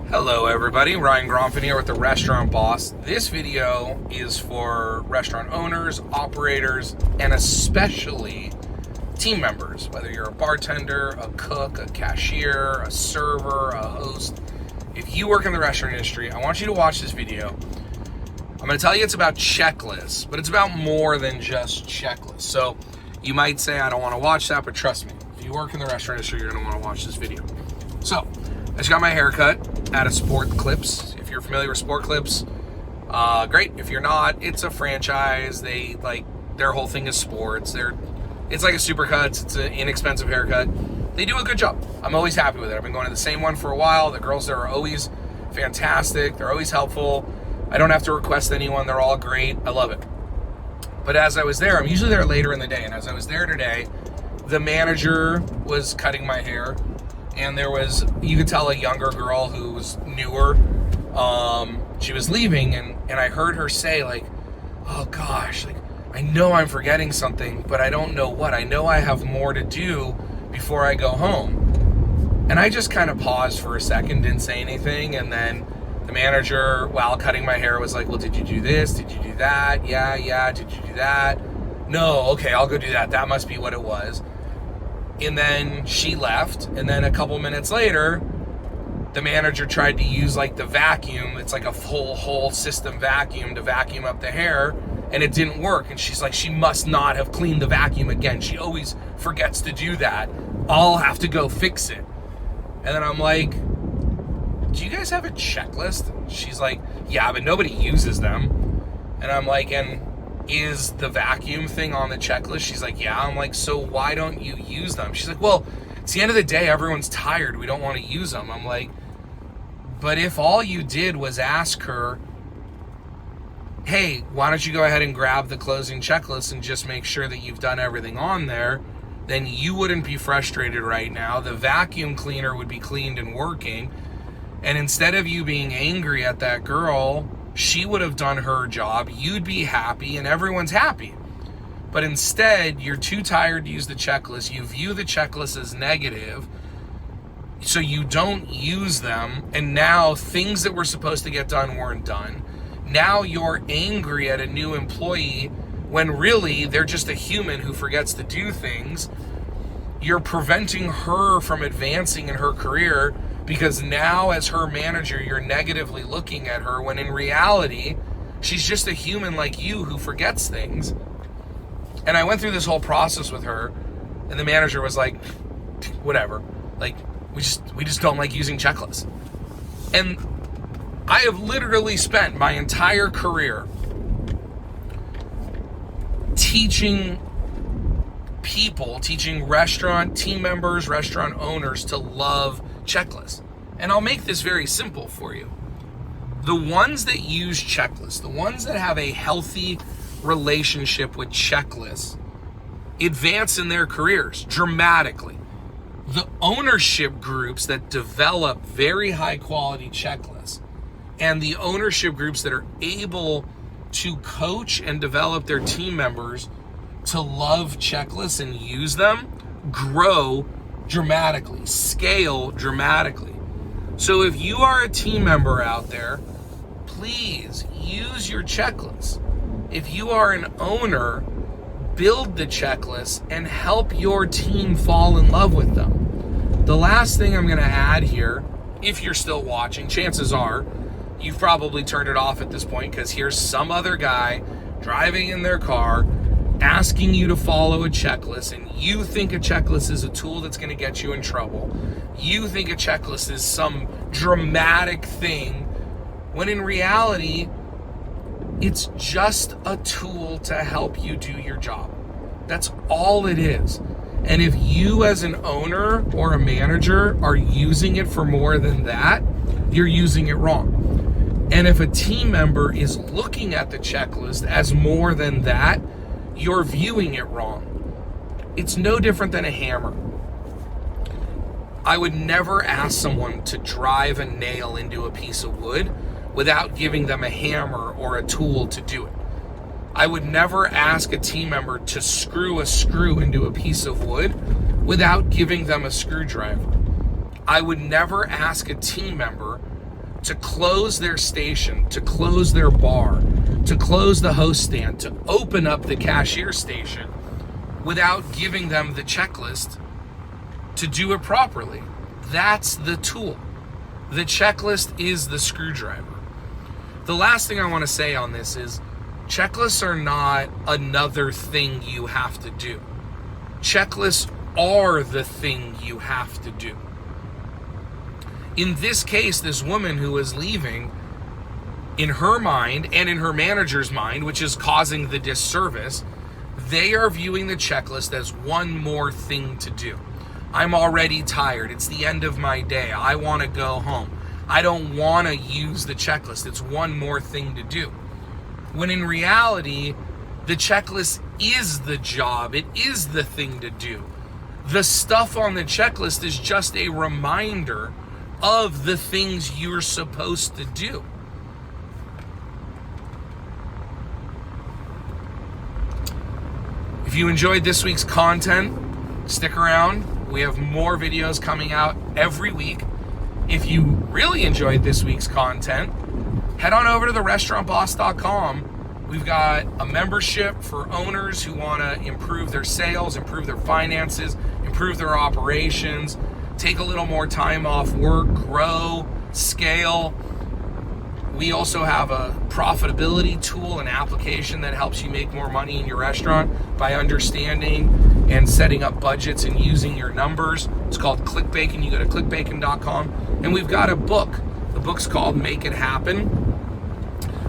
Hello everybody, Ryan Gromfin here with the Restaurant Boss. This video is for restaurant owners, operators, and especially team members. Whether you're a bartender, a cook, a cashier, a server, a host. If you work in the restaurant industry, I want you to watch this video. I'm going to tell you it's about checklists, but it's about more than just checklists. So you might say, I don't want to watch that, but trust me, if you work in the restaurant industry, you're going to want to watch this video. So, I just got my hair cut at a Sport Clips. If you're familiar with Sport Clips, great. If you're not, it's a franchise. They their whole thing is sports. It's like a Supercuts. It's an inexpensive haircut. They do a good job. I'm always happy with it. I've been going to the same one for a while. The girls there are always fantastic. They're always helpful. I don't have to request anyone. They're all great. I love it. But as I was there, I'm usually there later in the day, and as I was there today, the manager was cutting my hair. And there was, you could tell, a younger girl who was newer. She was leaving, and I heard her say, like, oh gosh, like, I know I'm forgetting something, but I don't know what. I know I have more to do before I go home. And I just kind of paused for a second, didn't say anything, and then the manager, while cutting my hair, was like, well, did you do this? Did you do that? Yeah, did you do that? No, okay, I'll go do that. That must be what it was. And then she left, and then a couple minutes later, the manager tried to use like the vacuum. It's like a whole system vacuum to vacuum up the hair, and it didn't work. And she's like, she must not have cleaned the vacuum again. She always forgets to do that. I'll have to go fix it. And then I'm like, do you guys have a checklist? And she's like, yeah, but nobody uses them. And I'm like, and is the vacuum thing on the checklist? She's like, yeah. I'm like, so why don't you use them? She's like, well, it's the end of the day. Everyone's tired. We don't want to use them. I'm like, but if all you did was ask her, hey, why don't you go ahead and grab the closing checklist and just make sure that you've done everything on there, then you wouldn't be frustrated right now. The vacuum cleaner would be cleaned and working. And instead of you being angry at that girl, she would have done her job, you'd be happy, and everyone's happy. But instead, you're too tired to use the checklist. You view the checklist as negative, so you don't use them, and now things that were supposed to get done weren't done. Now you're angry at a new employee when really they're just a human who forgets to do things. You're preventing her from advancing in her career because now as her manager, you're negatively looking at her when in reality, she's just a human like you who forgets things. And I went through this whole process with her, and the manager was like, whatever, like, we just don't like using checklists. And I have literally spent my entire career teaching people, teaching restaurant team members, restaurant owners to love checklists. And I'll make this very simple for you. The ones that use checklists, the ones that have a healthy relationship with checklists, advance in their careers dramatically. The ownership groups that develop very high quality checklists and the ownership groups that are able to coach and develop their team members to love checklists and use them grow dramatically, scale dramatically. So if you are a team member out there, please use your checklist. If you are an owner, build the checklist and help your team fall in love with them. The last thing I'm going to add here, if you're still watching, chances are you've probably turned it off at this point because here's some other guy driving in their car asking you to follow a checklist, and you think a checklist is a tool that's going to get you in trouble. You think a checklist is some dramatic thing, when in reality, it's just a tool to help you do your job. That's all it is. And if you as an owner or a manager are using it for more than that, you're using it wrong. And if a team member is looking at the checklist as more than that, you're viewing it wrong. It's no different than a hammer. I would never ask someone to drive a nail into a piece of wood without giving them a hammer or a tool to do it. I would never ask a team member to screw a screw into a piece of wood without giving them a screwdriver. I would never ask a team member to close their station, to close their bar, to close the host stand, to open up the cashier station without giving them the checklist to do it properly. That's the tool. The checklist is the screwdriver. The last thing I want to say on this is checklists are not another thing you have to do. Checklists are the thing you have to do. In this case, this woman who is leaving, in her mind and in her manager's mind, which is causing the disservice, they are viewing the checklist as one more thing to do. I'm already tired. It's the end of my day. I want to go home. I don't want to use the checklist. It's one more thing to do. When in reality, the checklist is the job. It is the thing to do. The stuff on the checklist is just a reminder of the things you're supposed to do. If you enjoyed this week's content, stick around. We have more videos coming out every week. If you really enjoyed this week's content, head on over to therestaurantboss.com. We've got a membership for owners who want to improve their sales, improve their finances, improve their operations, take a little more time off work, grow, scale. We also have a profitability tool, an application that helps you make more money in your restaurant by understanding and setting up budgets and using your numbers. It's called ClickBacon. You go to clickbacon.com. And we've got a book. The book's called Make It Happen.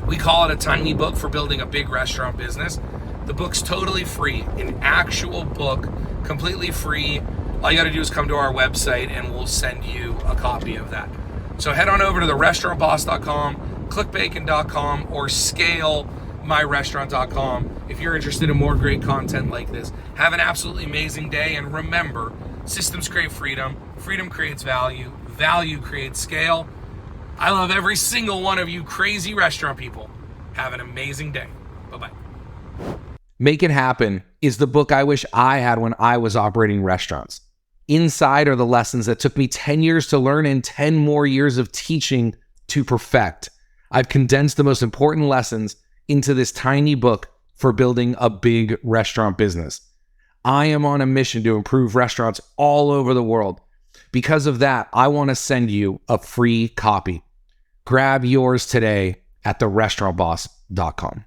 We call it a tiny book for building a big restaurant business. The book's totally free, an actual book, completely free. All you got to do is come to our website and we'll send you a copy of that. So head on over to therestaurantboss.com, clickbacon.com, or scalemyrestaurant.com if you're interested in more great content like this. Have an absolutely amazing day, and remember, systems create freedom, freedom creates value, value creates scale. I love every single one of you crazy restaurant people. Have an amazing day. Bye-bye. Make It Happen is the book I wish I had when I was operating restaurants. Inside are the lessons that took me 10 years to learn and 10 more years of teaching to perfect. I've condensed the most important lessons into this tiny book for building a big restaurant business. I am on a mission to improve restaurants all over the world. Because of that, I want to send you a free copy. Grab yours today at therestaurantboss.com.